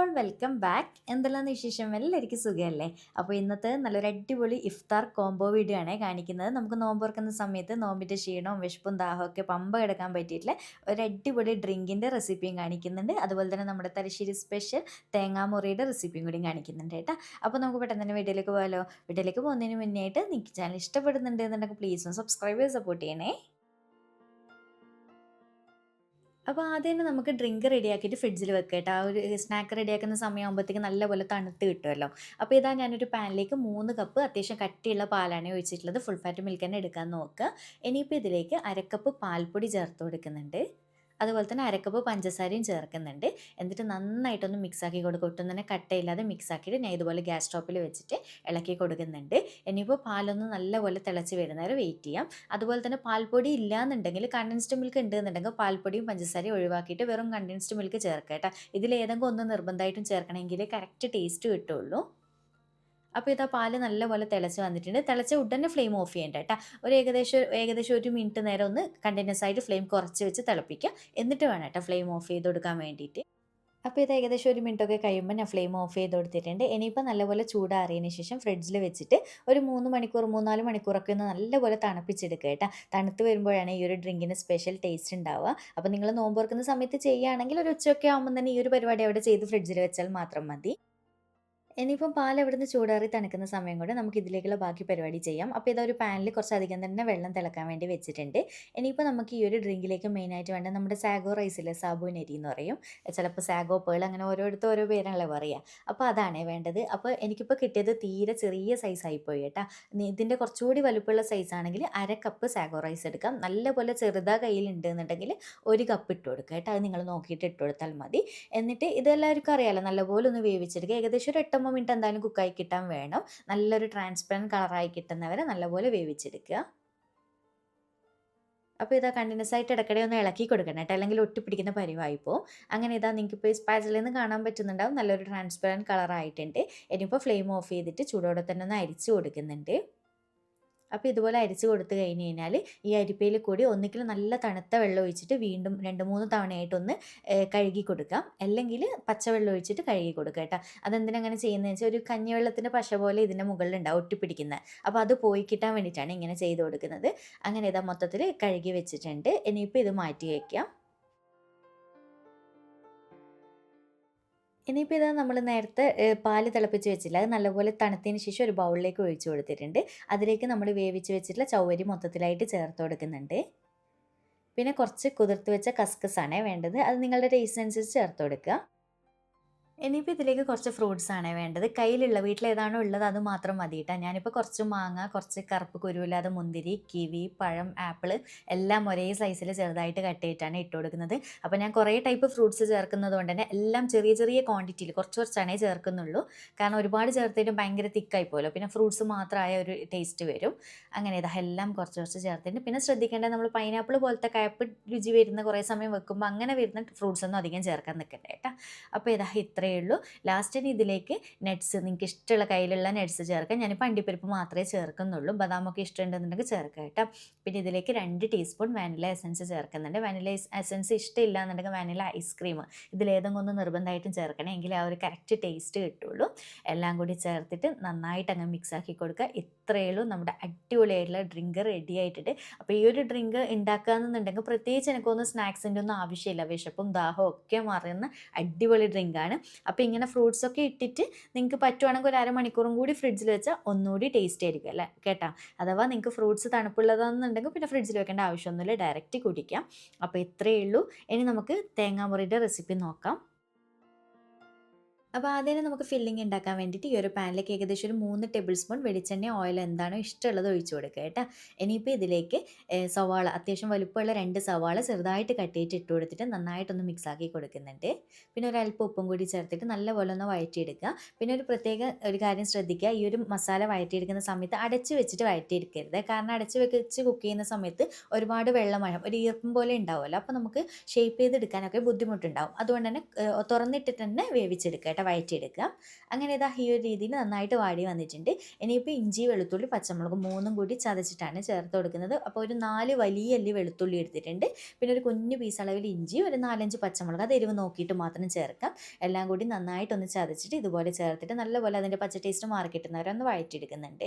All welcome back. എന്തെല്ലാം വിശേഷം? എല്ലാവർക്കും സുഖമല്ലേ? അപ്പോൾ ഇന്നത്തെ നല്ലൊരു അടിപൊളി ഇഫ്താർ കോംബോ വീഡിയോ ആണ് കാണിക്കുന്നത്. നമുക്ക് നോമ്പ് തുറക്കുന്ന സമയത്ത് നോമ്പിൻ്റെ ക്ഷീണവും വിശപ്പും ദാഹവും ഒക്കെ പമ്പ കിടക്കാൻ പറ്റിയിട്ടുള്ള ഒരു അടിപൊളി ഡ്രിങ്കിൻ്റെ റെസിപ്പിയും കാണിക്കുന്നുണ്ട്. അതുപോലെ തന്നെ നമ്മുടെ തലശ്ശേരി സ്പെഷ്യൽ തേങ്ങാമുറിയുടെ റെസിപ്പിയും കൂടിയും കാണിക്കുന്നുണ്ട് കേട്ടോ. അപ്പോൾ നമുക്ക് പെട്ടെന്ന് തന്നെ വീഡിയോയിലേക്ക് പോകാമല്ലോ. വീഡിയോയിലേക്ക് പോകുന്നതിന് മുന്നേ ആയിട്ട് നിങ്ങൾക്ക് ചാനൽ ഇഷ്ടപ്പെടുന്നുണ്ട് എന്നുണ്ടെങ്കിൽ പ്ലീസ് ഒന്ന് സബ്സ്ക്രൈബ് ചെയ്ത് സപ്പോർട്ട് ചെയ്യണേ. അപ്പോൾ ആദ്യം തന്നെ നമുക്ക് ഡ്രിങ്ക് റെഡിയാക്കിയിട്ട് ഫ്രിഡ്ജിൽ വെക്കുക കേട്ടോ. ആ ഒരു സ്നാക്ക് റെഡിയാക്കുന്ന സമയമാകുമ്പോഴത്തേക്ക് നല്ലപോലെ തണുത്ത് കിട്ടുമല്ലോ. അപ്പോൾ ഇതാ ഞാനൊരു പാനിലേക്ക് 3 കപ്പ് അത്യാവശ്യം കട്ടിയുള്ള പാലാണ് ഒഴിച്ചിട്ടുള്ളത്. ഫുൾ ഫാറ്റ് മിൽക്ക് തന്നെ എടുക്കാൻ നോക്കുക. ഇനിയിപ്പോൾ ഇതിലേക്ക് അരക്കപ്പ് പാൽപ്പൊടി ചേർത്ത് കൊടുക്കുന്നുണ്ട്. അതുപോലെ തന്നെ അരക്കപ്പ് പഞ്ചസാരയും ചേർക്കുന്നുണ്ട്. എന്നിട്ട് നന്നായിട്ടൊന്ന് മിക്സാക്കി കൊടുക്കുക. ഒട്ടും തന്നെ കട്ടയില്ലാതെ മിക്സാക്കിയിട്ട് ഞാൻ ഇതുപോലെ ഗ്യാസ് സ്റ്റോപ്പിൽ വെച്ചിട്ട് ഇളക്കി കൊടുക്കുന്നുണ്ട്. ഇനിയിപ്പോൾ പാലൊന്ന് നല്ലപോലെ തിളച്ച് വരുന്നവരെ വെയിറ്റ് ചെയ്യാം. അതുപോലെ തന്നെ പാൽപ്പൊടി ഇല്ലയെന്നുണ്ടെങ്കിൽ കണ്ടൻസ്ഡ് മിൽക്ക് ഉണ്ടെന്നുണ്ടെങ്കിൽ പാൽപ്പൊടിയും പഞ്ചസാരയും ഒഴിവാക്കിയിട്ട് വെറും കണ്ടൻസ്ഡ് മിൽക്ക് ചേർക്കുക കേട്ടോ. ഇതിലേതെങ്കിലും ഒന്ന് നിർബന്ധമായിട്ടും ചേർക്കണമെങ്കിൽ കറക്റ്റ് ടേസ്റ്റ് കിട്ടുള്ളൂ. അപ്പോൾ ഇതാ പാല് നല്ലപോലെ തിളച്ച് വന്നിട്ടുണ്ട്. തിളച്ച ഉടനെ ഫ്ലെയിം ഓഫ് ചെയ്യേണ്ട കേട്ടോ. ഏകദേശം 1 മിനിറ്റ് നേരം ഒന്ന് കണ്ടിന്യൂസ് ആയിട്ട് ഫ്ലെയിം കുറച്ച് വെച്ച് തിളപ്പിക്കുക. എന്നിട്ട് വേണം കേട്ടോ ഫ്ലെയിം ഓഫ് ചെയ്ത് കൊടുക്കാൻ വേണ്ടിയിട്ട്. അപ്പോൾ ഇത് ഏകദേശം 1 മിനിറ്റൊക്കെ കഴിയുമ്പോൾ ഞാൻ ഫ്ലെയിം ഓഫ് ചെയ്ത് കൊടുത്തിട്ടുണ്ട്. ഇനിയിപ്പോൾ നല്ലപോലെ ചൂടാറിയതിന് ശേഷം ഫ്രിഡ്ജിൽ വെച്ചിട്ട് ഒരു 3 മണിക്കൂറൊക്കെ ഒന്ന് നല്ലപോലെ തണുപ്പിച്ചെടുക്കുക കേട്ടോ. തണുത്ത് വരുമ്പോഴാണ് ഈ ഒരു ഡ്രിങ്കിന് സ്പെഷ്യൽ ടേസ്റ്റ് ഉണ്ടാവുക. അപ്പോൾ നിങ്ങൾ നോമ്പ് തുറക്കുന്ന സമയത്ത് ചെയ്യുകയാണെങ്കിൽ ഒരു ഉച്ചയൊക്കെ ആകുമ്പോൾ തന്നെ ഈ ഒരു പരിപാടി അവിടെ ചെയ്ത് ഫ്രിഡ്ജിൽ വെച്ചാൽ മാത്രം മതി. ഇനിയിപ്പം പാൽ അവിടുന്ന് ചൂടാറി തണുക്കുന്ന സമയം കൊണ്ട് നമുക്ക് ഇതിലേക്കുള്ള ബാക്കി പരിപാടി ചെയ്യാം. അപ്പോൾ ഇതൊരു പാനിൽ കുറച്ചധികം തന്നെ വെള്ളം തിളക്കാൻ വേണ്ടി വെച്ചിട്ടുണ്ട്. ഇനിയിപ്പോൾ നമുക്ക് ഈ ഒരു ഡ്രിങ്കിലേക്ക് മെയിനായിട്ട് വേണ്ട നമ്മുടെ സാഗോ റൈസില്ലേ, സാബുൻ അരി എന്ന് പറയും, ചിലപ്പോൾ സാഗോ പേൾ, അങ്ങനെ ഓരോരുത്തർ ഓരോ പേരാണല്ലോ പറയുക. അപ്പോൾ അതാണേ വേണ്ടത്. അപ്പോൾ എനിക്കിപ്പോൾ കിട്ടിയത് തീരെ ചെറിയ സൈസായിപ്പോയി കേട്ടോ. ഇതിൻ്റെ കുറച്ചുകൂടി വലുപ്പമുള്ള സൈസാണെങ്കിൽ 1/2 കപ്പ് സാഗോ റൈസ് എടുക്കാം. നല്ലപോലെ ചെറുതാ കയ്യിലുണ്ട് എന്നുണ്ടെങ്കിൽ 1 കപ്പ് ഇട്ട് കൊടുക്കുക കേട്ടോ. അത് നിങ്ങൾ നോക്കിയിട്ട് ഇട്ട് കൊടുത്താൽ മതി. എന്നിട്ട് ഇതെല്ലാവർക്കും അറിയാമല്ലോ, നല്ലപോലെ ഒന്ന് വേവിച്ചെടുക്കുക. ഏകദേശം ഒരു 8 മിനിറ്റ് എന്തായാലും കുക്കായി കിട്ടാൻ വേണം. നല്ലൊരു ട്രാൻസ്പെറൻറ്റ് കളറായി കിട്ടുന്നവരെ നല്ലപോലെ വേവിച്ചെടുക്കുക. അപ്പോൾ ഇതാ കണ്ടിന്യൂസ് ആയിട്ട് ഇടയ്ക്കിടെ ഒന്ന് ഇളക്കി കൊടുക്കണം കേട്ടോ, അല്ലെങ്കിൽ ഒട്ടിപ്പിടിക്കുന്ന പരിവായിപ്പോൾ. അങ്ങനെ ഇതാ നിങ്ങൾക്ക് ഇപ്പോൾ സ്പാച്ചിലിൽ നിന്ന് കാണാൻ പറ്റുന്നുണ്ടാവും നല്ലൊരു ട്രാൻസ്പെറൻറ്റ് കളറായിട്ടുണ്ട്. ഇനിയിപ്പോൾ ഫ്ലെയിം ഓഫ് ചെയ്തിട്ട് ചൂടോടെ തന്നെ ഒന്ന് അരിച്ച് കൊടുക്കുന്നുണ്ട്. അപ്പോൾ ഇതുപോലെ അരിച്ച് കൊടുത്ത് കഴിഞ്ഞ് കഴിഞ്ഞാൽ ഈ അരിപ്പയിൽ കൂടി ഒന്നുകിൽ നല്ല തണുത്ത വെള്ളം ഒഴിച്ചിട്ട് വീണ്ടും 2-3 തവണയായിട്ടൊന്ന് കഴുകി കൊടുക്കാം. അല്ലെങ്കിൽ പച്ചവെള്ളം ഒഴിച്ചിട്ട് കഴുകി കൊടുക്കുക കേട്ടോ. അതെന്തിനാ അങ്ങനെ ചെയ്യുന്നതെന്ന് വെച്ചാൽ ഒരു കഞ്ഞിവെള്ളത്തിൻ്റെ പശ പോലെ ഇതിൻ്റെ മുകളിലുണ്ടാവും ഒട്ടിപ്പിടിക്കുന്നത്. അപ്പോൾ അത് പോയി കിട്ടാൻ വേണ്ടിയിട്ടാണ് ഇങ്ങനെ ചെയ്ത് കൊടുക്കുന്നത്. അങ്ങനെ ഇതാ മൊത്തത്തിൽ കഴുകി വെച്ചിട്ടുണ്ട്. ഇനിയിപ്പോൾ ഇത് മാറ്റി വയ്ക്കാം. ഇനിയിപ്പോൾ ഇതാ നമ്മൾ നേരത്തെ പാല് തിളപ്പിച്ച് വെച്ചില്ല, അത് നല്ലപോലെ തണുത്തതിന് ശേഷം ഒരു ബൗളിലേക്ക് ഒഴിച്ച് കൊടുത്തിട്ടുണ്ട്. അതിലേക്ക് നമ്മൾ വേവിച്ച് വെച്ചിട്ടുള്ള ചവ്വരി മൊത്തത്തിലായിട്ട് ചേർത്ത് കൊടുക്കുന്നുണ്ട്. പിന്നെ കുറച്ച് കുതിർത്ത് വെച്ച കസ്കസാണേ വേണ്ടത്. അത് നിങ്ങളുടെ ടേസ്റ്റിനനുസരിച്ച് ചേർത്ത് കൊടുക്കുക. ഇനിയിപ്പോൾ ഇതിലേക്ക് കുറച്ച് ഫ്രൂട്ട്സ് ആണ് വേണ്ടത്. കയ്യിലുള്ള വീട്ടിൽ ഏതാണോ ഉള്ളത് അത് മാത്രം മതി കേട്ടോ. ഞാനിപ്പോൾ കുറച്ച് മാങ്ങ, കുറച്ച് കറുപ്പ് കുരുവില്ലാതെ മുന്തിരി, കിവി, പഴം, ആപ്പിൾ എല്ലാം ഒരേ സൈസിൽ ചെറുതായിട്ട് കട്ട് ചെയ്തിട്ടാണ് ഇട്ട് കൊടുക്കുന്നത്. അപ്പോൾ ഞാൻ കുറേ ടൈപ്പ് ഫ്രൂട്ട്സ് ചേർക്കുന്നത് കൊണ്ട് തന്നെ എല്ലാം ചെറിയ ചെറിയ ക്വാണ്ടിറ്റിയിൽ കുറച്ച് കുറച്ചാണേ ചേർക്കുന്നുള്ളൂ. കാരണം ഒരുപാട് ചേർത്തിട്ട് ഭയങ്കര തിക്കായി പോലോ, പിന്നെ ഫ്രൂട്ട്സ് മാത്രമായ ഒരു ടേസ്റ്റ് വരും. അങ്ങനെ ഇതാ എല്ലാം കുറച്ച് കുറച്ച് ചേർത്തിട്ടുണ്ട്. പിന്നെ ശ്രദ്ധിക്കേണ്ടത്, നമ്മൾ പൈനാപ്പിൾ പോലത്തെ കയ്പ്പ് രുചി വരുന്ന കുറേ സമയം വെക്കുമ്പോൾ അങ്ങനെ വരുന്ന ഫ്രൂട്ട്സ് ഒന്നും അധികം ചേർക്കാൻ നിൽക്കണ്ട കേട്ടോ. അപ്പോൾ ഇതാ ഇത്രയേ ഉള്ളൂ. ലാസ്റ്റിന് ഇതിലേക്ക് നട്ട്സ്, നിങ്ങൾക്ക് ഇഷ്ടമുള്ള കയ്യിലുള്ള നട്ട്സ് ചേർക്കാം. ഞാനിപ്പോൾ അണ്ടിപ്പരിപ്പ് മാത്രമേ ചേർക്കുന്നുള്ളൂ. ബദാമൊക്കെ ഇഷ്ടമുണ്ടെന്നുണ്ടെങ്കിൽ ചേർക്കാം കേട്ടോ. പിന്നെ ഇതിലേക്ക് 2 ടീസ്പൂൺ വാനില എസൻസ് ചേർക്കുന്നുണ്ട്. വാനില എസൻസ് ഇഷ്ടമില്ല എന്നുണ്ടെങ്കിൽ വാനില ഐസ്ക്രീം ഇതിലേതെങ്കിലും ഒന്ന് നിർബന്ധമായിട്ടും ചേർക്കണം, എങ്കിൽ ആ ഒരു കറക്റ്റ് ടേസ്റ്റ് കിട്ടുള്ളൂ. എല്ലാം കൂടി ചേർത്തിട്ട് നന്നായിട്ട് അങ്ങ് മിക്സ് ആക്കി കൊടുക്കുക. ഇത്രയേ ഉള്ളൂ, നമ്മുടെ അടിപൊളിയായിട്ടുള്ള ഡ്രിങ്ക് റെഡി ആയിട്ടുണ്ട്. അപ്പോൾ ഈ ഒരു ഡ്രിങ്ക് ഉണ്ടാക്കുകയെന്നുണ്ടെങ്കിൽ പ്രത്യേകിച്ച് എനിക്കൊന്നും സ്നാക്സിൻ്റെ ഒന്നും ആവശ്യമില്ല. വിശപ്പും ദാഹവും ഒക്കെ മാറുന്ന അടിപൊളി ഡ്രിങ്കാണ്. അപ്പോൾ ഇങ്ങനെ ഫ്രൂട്ട്സൊക്കെ ഇട്ടിട്ട് നിങ്ങൾക്ക് പറ്റുവാണെങ്കിൽ ഒരു അരമണിക്കൂറും കൂടി ഫ്രിഡ്ജിൽ വെച്ചാൽ ഒന്നുകൂടി ടേസ്റ്റ് ആയിരിക്കും അല്ലേ കേട്ടോ. അഥവാ നിങ്ങൾക്ക് ഫ്രൂട്ട്സ് തണുപ്പുള്ളതാണെന്നുണ്ടെങ്കിൽ പിന്നെ ഫ്രിഡ്ജിൽ വെക്കേണ്ട ആവശ്യമൊന്നുമില്ല, ഡയറക്റ്റ് കുടിക്കാം. അപ്പോൾ ഇത്രയേ ഉള്ളൂ. ഇനി നമുക്ക് തേങ്ങാമുറിയുടെ റെസിപ്പി നോക്കാം. അപ്പോൾ ആദ്യം തന്നെ നമുക്ക് ഫില്ലിംഗ് ഉണ്ടാക്കാൻ വേണ്ടിയിട്ട് ഈ ഒരു പാനിലേക്ക് ഏകദേശം ഒരു 3 ടേബിൾ സ്പൂൺ വെളിച്ചെണ്ണ, ഓയിൽ എന്താണോ ഇഷ്ടമുള്ളത് ഒഴിച്ച് കൊടുക്കുക കേട്ടോ. ഇനിയിപ്പോൾ ഇതിലേക്ക് സവാള, അത്യാവശ്യം വലുപ്പമുള്ള 2 സവാള ചെറുതായിട്ട് കട്ട് ചെയ്തിട്ട് ഇട്ട് കൊടുത്തിട്ട് നന്നായിട്ടൊന്ന് മിക്സ് ആക്കി കൊടുക്കുന്നുണ്ട്. പിന്നെ ഒരു അല്പം ഉപ്പും കൂടി ചേർത്തിട്ട് നല്ലപോലെ ഒന്ന് വഴറ്റിയെടുക്കുക. പിന്നെ ഒരു കാര്യം ശ്രദ്ധിക്കുക, ഈ ഒരു മസാല വഴറ്റിയെടുക്കുന്ന സമയത്ത് അടച്ച് വെച്ചിട്ട് വഴറ്റിയെടുക്കരുത്. കാരണം അടച്ച് വെച്ച് കുക്ക് ചെയ്യുന്ന സമയത്ത് ഒരുപാട് വെള്ളം ഒരു ഈർപ്പം പോലെ ഉണ്ടാവുമല്ലോ, അപ്പോൾ നമുക്ക് ഷേപ്പ് ചെയ്തെടുക്കാനൊക്കെ ബുദ്ധിമുട്ടുണ്ടാവും. അതുകൊണ്ട് തന്നെ തുറന്നിട്ടിട്ട് തന്നെ വേവിച്ചെടുക്കുക കേട്ടോ. വഴറ്റിയെടുക്കുക. അങ്ങനെ ഇതാ ഈ ഒരു രീതിയിൽ നന്നായിട്ട് വാടി വന്നിട്ടുണ്ട്. ഇനിയിപ്പോൾ ഇഞ്ചി വെളുത്തുള്ളി പച്ചമുളക് മൂന്നും കൂടി ചതച്ചിട്ടാണ് ചേർത്ത് കൊടുക്കുന്നത്. അപ്പോൾ ഒരു 4 വലിയ അല്ലി വെളുത്തുള്ളി എടുത്തിട്ടുണ്ട്. പിന്നെ ഒരു കുഞ്ഞു പീസ് അളവിൽ ഇഞ്ചി, ഒരു 4-5 പച്ചമുളക്, അത് എരിവ് നോക്കിയിട്ട് മാത്രം ചേർക്കാം. എല്ലാം കൂടി നന്നായിട്ടൊന്ന് ചതച്ചിട്ട് ഇതുപോലെ ചേർത്തിട്ട് നല്ലപോലെ അതിൻ്റെ പച്ച ടേസ്റ്റ് മാറി കിട്ടുന്നവരെ ഒന്ന് വഴറ്റിയെടുക്കുന്നുണ്ട്.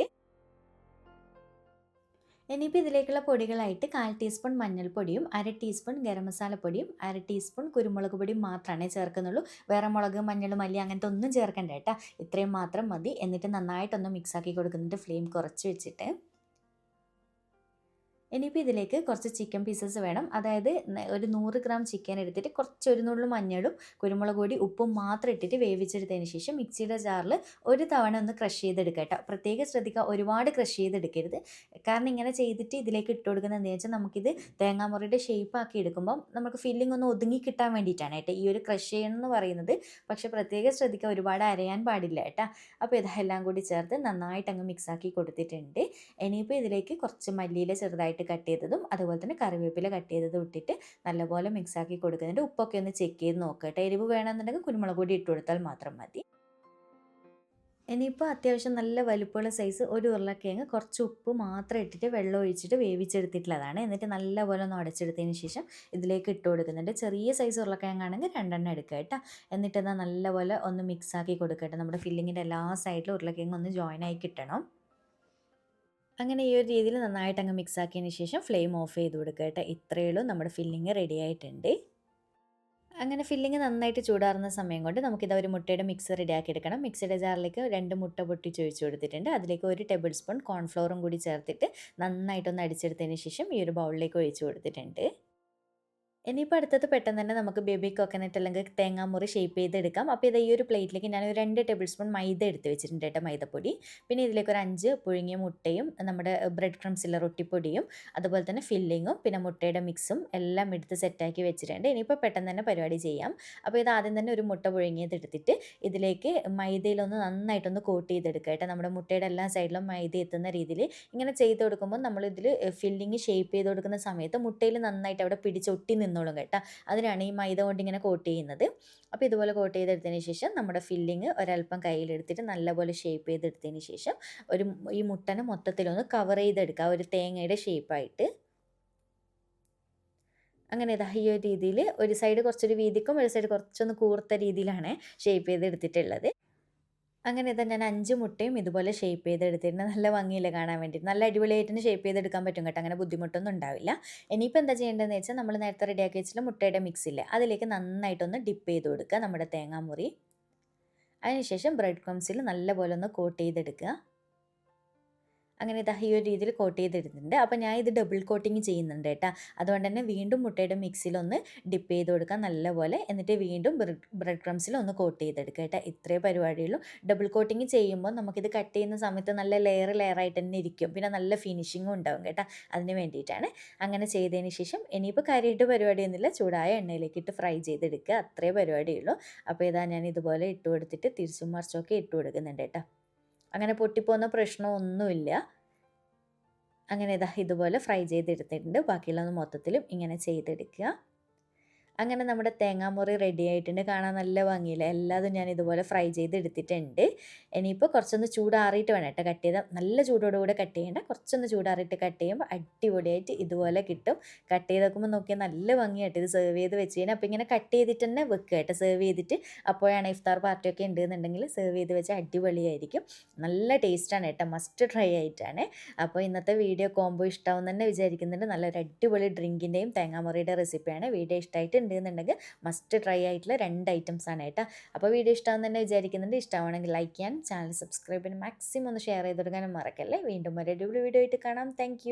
ഇനിയിപ്പോൾ ഇതിലേക്കുള്ള പൊടികളായിട്ട് 1/4 ടീസ്പൂൺ മഞ്ഞൾപ്പൊടിയും 1/2 ടീസ്പൂൺ ഗരം മസാലപ്പൊടിയും 1/2 ടീസ്പൂൺ കുരുമുളക് പൊടിയും മാത്രമേ ചേർക്കുന്നുള്ളൂ. വേറെ മുളക്, മഞ്ഞൾ, മല്ലി അങ്ങനത്തെ ഒന്നും ചേർക്കണ്ട കേട്ടോ. ഇത്രയും മാത്രം മതി. എന്നിട്ട് നന്നായിട്ടൊന്ന് മിക്സാക്കി കൊടുക്കുന്നുണ്ട് ഫ്ലെയിം കുറച്ച് വെച്ചിട്ട്. ഇനിയിപ്പോൾ ഇതിലേക്ക് കുറച്ച് ചിക്കൻ പീസസ് വേണം. അതായത് ഒരു 100 ഗ്രാം ചിക്കൻ എടുത്തിട്ട് കുറച്ച് ഒരു നുള്ളു മഞ്ഞളും കുരുമുളക് പൊടി ഉപ്പും മാത്രം ഇട്ടിട്ട് വേവിച്ചെടുത്തതിന് ശേഷം മിക്സിയുടെ ജാറിൽ ഒരു തവണ ഒന്ന് ക്രഷ് ചെയ്തെടുക്കുക കേട്ടോ. പ്രത്യേകം ശ്രദ്ധിക്കുക, ഒരുപാട് ക്രഷ് ചെയ്തെടുക്കരുത്. കാരണം ഇങ്ങനെ ചെയ്തിട്ട് ഇതിലേക്ക് ഇട്ട് കൊടുക്കുന്നത് എന്താണെന്ന് വെച്ചാൽ നമുക്കിത് തേങ്ങാമുറിയുടെ ഷേപ്പ് ആക്കി എടുക്കുമ്പോൾ നമുക്ക് ഫില്ലിംഗ് ഒന്ന് ഒതുങ്ങി കിട്ടാൻ വേണ്ടിയിട്ടാണ് കേട്ടോ ഈ ഒരു ക്രഷ് ചെയ്യണം എന്ന് പറയുന്നത്. പക്ഷേ പ്രത്യേകം ശ്രദ്ധിക്കുക, ഒരുപാട് അരയാൻ പാടില്ല കേട്ടോ. അപ്പോൾ ഇതെല്ലാം കൂടി ചേർത്ത് നന്നായിട്ട് അങ്ങ് മിക്സാക്കി കൊടുത്തിട്ടുണ്ട്. ഇനിയിപ്പോൾ ഇതിലേക്ക് കുറച്ച് മല്ലിയില ചെറുതായിട്ട് കട്ട് ചെയ്തതും അതുപോലെ തന്നെ കറിവേപ്പില കട്ട് ചെയ്തതും ഇട്ടിട്ട് നല്ലപോലെ മിക്സാക്കി കൊടുക്കുന്നുണ്ട്. ഉപ്പൊക്കെ ഒന്ന് ചെക്ക് ചെയ്ത് നോക്കട്ടെ. എരിവ് വേണമെന്നുണ്ടെങ്കിൽ കുരുമുളക് പൊടി ഇട്ട് കൊടുത്താൽ മാത്രം മതി. ഇനിയിപ്പോൾ അത്യാവശ്യം നല്ല വലുപ്പമുള്ള സൈസ് ഒരു ഉരുളക്കിഴങ്ങ് കുറച്ച് ഉപ്പ് മാത്രം ഇട്ടിട്ട് വെള്ളം ഒഴിച്ചിട്ട് വേവിച്ചെടുത്തിട്ടുള്ളതാണ്. എന്നിട്ട് നല്ലപോലെ ഒന്ന് ഉടച്ചെടുത്തതിന് ശേഷം ഇതിലേക്ക് ഇട്ട് കൊടുക്കുന്നുണ്ട്. ചെറിയ സൈസ് ഉരുളക്കിഴങ്ങാണെങ്കിൽ 2 എടുക്കുക കേട്ടോ. എന്നിട്ട് എന്നാൽ നല്ലപോലെ ഒന്ന് മിക്സാക്കി കൊടുക്കട്ടെ. നമ്മുടെ ഫില്ലിങ്ങിൻ്റെ എല്ലാ സൈഡിലും ഉരുളക്കിഴങ്ങ് ഒന്ന് ജോയിൻ ആയി കിട്ടണം. അങ്ങനെ ഈ ഒരു രീതിയിൽ നന്നായിട്ട് അങ്ങ് മിക്സ് ആക്കിയതിന് ശേഷം ഫ്ലെയിം ഓഫ് ചെയ്ത് കൊടുക്കുക കേട്ടോ. ഇത്രയേ ഉള്ളൂ, നമ്മുടെ ഫില്ലിങ് റെഡി ആയിട്ടുണ്ട്. അങ്ങനെ ഫില്ലിങ് നന്നായിട്ട് ചൂടാറുന്ന സമയം കൊണ്ട് നമുക്കിത് ഒരു മുട്ടയുടെ മിക്സ് റെഡിയാക്കി എടുക്കണം. മിക്സിയുടെ ജാറിലേക്ക് 2 മുട്ട പൊട്ടിച്ച് ഒഴിച്ച് കൊടുത്തിട്ടുണ്ട്. അതിലേക്ക് 1 ടേബിൾ സ്പൂൺ കോൺഫ്ലോറും കൂടി ചേർത്തിട്ട് നന്നായിട്ടൊന്ന് അടിച്ചെടുത്തതിന് ശേഷം ഈ ഒരു ബൗളിലേക്ക് ഒഴിച്ച് കൊടുത്തിട്ടുണ്ട്. ഇനിയിപ്പോൾ അടുത്തത് പെട്ടെന്ന് തന്നെ നമുക്ക് ബേബി കോക്കനട്ട് അല്ലെങ്കിൽ തേങ്ങാമുറി ഷേപ്പ് ചെയ്തെടുക്കാം. അപ്പോൾ ഇത് ഈ ഒരു പ്ലേറ്റിലേക്ക് ഞാൻ ഒരു 2 ടേബിൾ സ്പൂൺ മൈദ എടുത്ത് വെച്ചിട്ടുണ്ട് കേട്ടോ, മൈദപ്പൊടി. പിന്നെ ഇതിലേക്ക് ഒരു 5 പുഴുങ്ങിയ മുട്ടയും നമ്മുടെ ബ്രെഡ് ക്രംസിലെ റൊട്ടിപ്പൊടിയും അതുപോലെ തന്നെ ഫില്ലിങ്ങും പിന്നെ മുട്ടയുടെ മിക്സും എല്ലാം എടുത്ത് സെറ്റാക്കി വെച്ചിട്ടുണ്ട്. ഇനിയിപ്പോൾ പെട്ടെന്ന് തന്നെ പരിപാടി ചെയ്യാം. അപ്പോൾ ഇത് ആദ്യം തന്നെ ഒരു മുട്ട പുഴുങ്ങിയത് എടുത്തിട്ട് ഇതിലേക്ക് മൈദയിലൊന്ന് നന്നായിട്ടൊന്ന് കോട്ട് ചെയ്തെടുക്കുക കേട്ടോ. നമ്മുടെ മുട്ടയുടെ എല്ലാ സൈഡിലും മൈദ എത്തുന്ന രീതിയിൽ ഇങ്ങനെ ചെയ്ത് കൊടുക്കുമ്പോൾ നമ്മളിതിൽ ഫില്ലിങ് ഷേപ്പ് ചെയ്ത് കൊടുക്കുന്ന സമയത്ത് മുട്ടയിൽ നന്നായിട്ട് അവിടെ പിടിച്ചൊട്ടി നിന്നോളും കേട്ടോ. അതിനാണ് ഈ മൈദ കൊണ്ട് ഇങ്ങനെ കോട്ട് ചെയ്യുന്നത്. അപ്പോൾ ഇതുപോലെ കോട്ട് ചെയ്തെടുത്തതിന് ശേഷം നമ്മുടെ ഫില്ലിങ് ഒരല്പം കയ്യിലെടുത്തിട്ട് നല്ലപോലെ ഷേപ്പ് ചെയ്തെടുത്തതിന് ശേഷം ഈ മുട്ടനെ മൊത്തത്തിലൊന്ന് കവർ ചെയ്തെടുക്കുക ഒരു തേങ്ങയുടെ ഷേപ്പായിട്ട്. അങ്ങനെ ഇതാ ഈ ഒരു രീതിയിൽ ഒരു സൈഡ് കുറച്ചൊരു വീതിക്കും ഒരു സൈഡ് കുറച്ചൊന്ന് കൂർത്ത രീതിയിലാണ് ഷേപ്പ് ചെയ്തെടുത്തിട്ടുള്ളത്. അങ്ങനെ ഇതാ ഞാൻ 5 മുട്ടയും ഇതുപോലെ ഷേപ്പ് ചെയ്തെടുത്തിട്ടുണ്ട്. നല്ല ഭംഗിയില്ല കാണാൻ വേണ്ടിയിട്ട്. നല്ല അടിപൊളിയായിട്ട് തന്നെ ഷേപ്പ് ചെയ്തെടുക്കാൻ പറ്റും കേട്ടോ. അങ്ങനെ ബുദ്ധിമുട്ടൊന്നും ഉണ്ടാവില്ല. ഇനിയിപ്പോൾ എന്താ ചെയ്യേണ്ടതെന്ന് വെച്ചാൽ നമ്മൾ നേരത്തെ റെഡിയാക്കി വെച്ചിട്ടുള്ള മുട്ടയുടെ മിക്സില്ലേ അതിലേക്ക് നന്നായിട്ടൊന്ന് ഡിപ്പ് ചെയ്ത് കൊടുക്കുക നമ്മുടെ തേങ്ങാമുറി. അതിനുശേഷം ബ്രെഡ് ക്രംസിൽ നല്ലപോലെ ഒന്ന് കോട്ട് ചെയ്തെടുക്കുക. അങ്ങനെ ഇതാ ഈ ഒരു രീതിയിൽ കോട്ട് ചെയ്തെടുത്തിട്ടുണ്ട്. അപ്പോൾ ഞാൻ ഇത് ഡബിൾ കോട്ടിങ് ചെയ്യുന്നുണ്ട് കേട്ടോ. അതുകൊണ്ട് തന്നെ വീണ്ടും മുട്ടയുടെ മിക്സിലൊന്ന് ഡിപ്പ് ചെയ്ത് കൊടുക്കുക നല്ലപോലെ. എന്നിട്ട് വീണ്ടും ബ്രെഡ് ക്രംസിലൊന്ന് കോട്ട് ചെയ്തെടുക്കുക കേട്ടോ. ഇത്രയേ പരിപാടിയുള്ളൂ. ഡബിൾ കോട്ടിങ് ചെയ്യുമ്പോൾ നമുക്കിത് കട്ട് ചെയ്യുന്ന സമയത്ത് നല്ല ലെയറായിട്ട് തന്നെ ഇരിക്കും. പിന്നെ നല്ല ഫിനിഷിങ്ങും ഉണ്ടാവും കേട്ടോ. അതിന് വേണ്ടിയിട്ടാണ് അങ്ങനെ ചെയ്തതിന് ശേഷം ഇനിയിപ്പോൾ കാര്യമായിട്ട് പരിപാടിയൊന്നുമില്ല. ചൂടായ എണ്ണയിലേക്ക് ഇട്ട് ഫ്രൈ ചെയ്തെടുക്കുക. അത്രയേ പരിപാടിയുള്ളൂ. അപ്പോൾ ഇതാ ഞാൻ ഇതുപോലെ ഇട്ട് കൊടുത്തിട്ട് തിരിച്ചും മറിച്ചൊക്കെ ഇട്ട് കൊടുക്കുന്നുണ്ട് കേട്ടോ. അങ്ങനെ പൊട്ടിപ്പോകുന്ന പ്രശ്നമൊന്നുമില്ല. അങ്ങനെ ഇതാ ഇതുപോലെ ഫ്രൈ ചെയ്തെടുത്തിട്ടുണ്ട്. ബാക്കിയുള്ളത് മൊത്തത്തിലും ഇങ്ങനെ ചെയ്തെടുക്കുക. അങ്ങനെ നമ്മുടെ തേങ്ങാമുറി റെഡി ആയിട്ടുണ്ട്. കാണാൻ നല്ല ഭംഗിയില്ല. എല്ലാതും ഞാൻ ഇതുപോലെ ഫ്രൈ ചെയ്തെടുത്തിട്ടുണ്ട്. ഇനിയിപ്പോൾ കുറച്ചൊന്ന് ചൂടാറിയിട്ട് വേണം കേട്ടോ കട്ട് ചെയ്താൽ. നല്ല ചൂടോടുകൂടെ കട്ട് ചെയ്യേണ്ട, കുറച്ചൊന്ന് ചൂടാറിയിട്ട് കട്ട് ചെയ്യുമ്പോൾ അടിപൊളിയായിട്ട് ഇതുപോലെ കിട്ടും. കട്ട് ചെയ്ത് വെക്കുമ്പോൾ നോക്കിയാൽ നല്ല ഭംഗിയായിട്ട് ഇത് സെർവ് ചെയ്ത് വെച്ച് കഴിഞ്ഞാൽ. അപ്പോൾ ഇങ്ങനെ കട്ട് ചെയ്തിട്ട് തന്നെ വെക്കുക കേട്ടോ, സെർവ് ചെയ്തിട്ട്. അപ്പോഴാണ് ഇഫ്താർ പാർട്ടിയൊക്കെ ഉണ്ടെന്നുണ്ടെങ്കിൽ സെർവ് ചെയ്ത് വെച്ചാൽ അടിപൊളിയായിരിക്കും. നല്ല ടേസ്റ്റാണ് കേട്ടോ, മസ്റ്റ് ട്രൈ ആയിട്ടാണ്. അപ്പോൾ ഇന്നത്തെ വീഡിയോ കോംബോ ഇഷ്ടമാവും തന്നെ വിചാരിക്കുന്നുണ്ട്. നല്ലൊരു അടിപൊളി ഡ്രിങ്കിൻ്റെയും തേങ്ങാമുറിയുടെ റെസിപ്പിയാണ്. വീഡിയോ ഇഷ്ടമായിട്ട് ഉണ്ടെന്നുണ്ടെങ്കിൽ മസ്റ്റ് ട്രൈ ആയിട്ടുള്ള 2 ഐറ്റംസ് ആണ് കേട്ടോ. അപ്പോൾ വീഡിയോ ഇഷ്ടമാവും തന്നെ വിചാരിക്കുന്നുണ്ട്. ഇഷ്ടമാണെങ്കിൽ ലൈക്ക് ചെയ്യാൻ, ചാനൽ സബ്സ്ക്രൈബ് ചെയ്യാൻ, മാക്സിമം ഒന്ന് ഷെയർ ചെയ്ത് കൊടുക്കാനും മറക്കല്ലേ. വീണ്ടും ഒരു അടിപൊളി വീഡിയോ ആയിട്ട് കാണാം. താങ്ക്